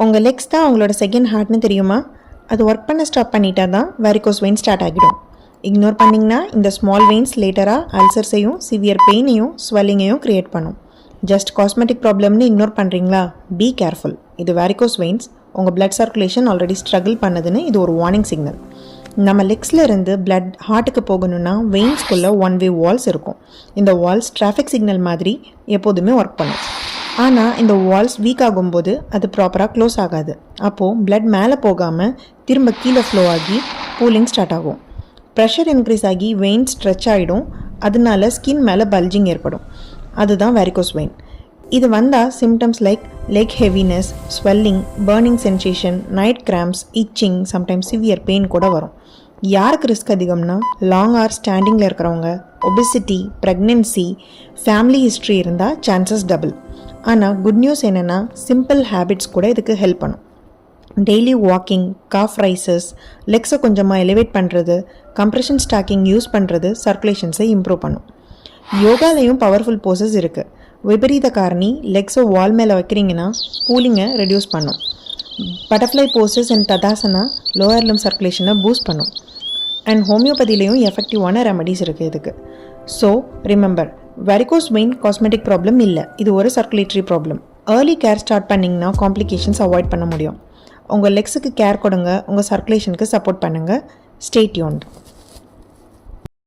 உங்கள் லெக்ஸ் தான் உங்களோட செகண்ட் ஹார்ட்னு தெரியுமா? அது ஒர்க் பண்ண ஸ்டாப் பண்ணிட்டா தான் வெரிகோஸ் வெயின் ஸ்டார்ட் ஆகிடும். இக்னோர் பண்ணிங்கன்னா இந்த ஸ்மால் வெயின்ஸ் லேட்டராக அல்சர்ஸையும் சிவியர் பெயினையும் ஸ்வெல்லிங்கையும் க்ரியேட் பண்ணும். ஜஸ்ட் காஸ்மெட்டிக் ப்ராப்ளம்னு இக்னோர் பண்ணுறீங்களா? Be careful. இது வெரிகோஸ் வெயின்ஸ். உங்கள் பிளட் சர்க்குலேஷன் ஆல்ரெடி ஸ்ட்ரகிள் பண்ணுதுன்னு இது ஒரு வார்னிங் சிக்னல். நம்ம லெக்ஸில் இருந்து பிளட் ஹார்ட்டுக்கு போகணுன்னா வெயின்ஸ்குள்ளே ஒன் வே வால்ஸ் இருக்கும். இந்த வால்ஸ் டிராஃபிக் சிக்னல் மாதிரி எப்போதுமே ஒர்க் பண்ணும். ஆனால் இந்த வால்ஸ் வீக் ஆகும்போது அது ப்ராப்பராக க்ளோஸ் ஆகாது. அப்போது பிளட் மேலே போகாமல் திரும்ப கீழே ஃப்ளோ ஆகி பூலிங் ஸ்டார்ட் ஆகும். ப்ரெஷர் இன்க்ரீஸ் ஆகி வெயின் ஸ்ட்ரெச் ஆகிடும். அதனால ஸ்கின் மேலே பல்ஜிங் ஏற்படும். அதுதான் வெரிகோஸ் வெயின். இது வந்தால் symptoms like leg heaviness, swelling, burning sensation, night cramps, itching, sometimes severe pain கூட வரும். யாருக்கு ரிஸ்க் அதிகம்னா லாங் ஹவர் ஸ்டாண்டிங்கில் இருக்கிறவங்க, ஒபிசிட்டி, ப்ரெக்னென்சி, ஃபேமிலி ஹிஸ்ட்ரி இருந்தால் சான்சஸ் டபுள். ஆனால் குட் நியூஸ் என்னென்னா சிம்பிள் ஹேபிட்ஸ் கூட இதுக்கு ஹெல்ப் பண்ணும். டெய்லி வாக்கிங், காஃப் ரைசஸ், லெக்ஸை கொஞ்சமாக எலிவேட் பண்ணுறது, கம்ப்ரெஷன் ஸ்டாக்கிங் யூஸ் பண்ணுறது சர்க்குலேஷன்ஸை இம்ப்ரூவ் பண்ணும். யோகாலையும் பவர்ஃபுல் போசஸ் இருக்குது. விபரீத காரணி லெக்ஸை வால் மேலே வைக்கிறீங்கன்னா பூலிங்கை ரெடியூஸ் பண்ணும். Butterfly poses and Tadasana lower limb சர்க்குலேஷனை பூஸ்ட் பண்ணும். அண்ட் ஹோமியோபதியிலையும் எஃபெக்டிவான ரெமடிஸ் இருக்குது இதுக்கு. So remember, varicose vein cosmetic problem இல்லை, இது ஒரு circulatory problem. Early care start பண்ணிங்கன்னா காம்ப்ளிகேஷன்ஸ் அவாய்ட் பண்ண முடியும். உங்கள் லெக்ஸுக்கு கேர் கொடுங்க, உங்கள் சர்க்குலேஷனுக்கு சப்போர்ட் பண்ணுங்கள். Stay tuned.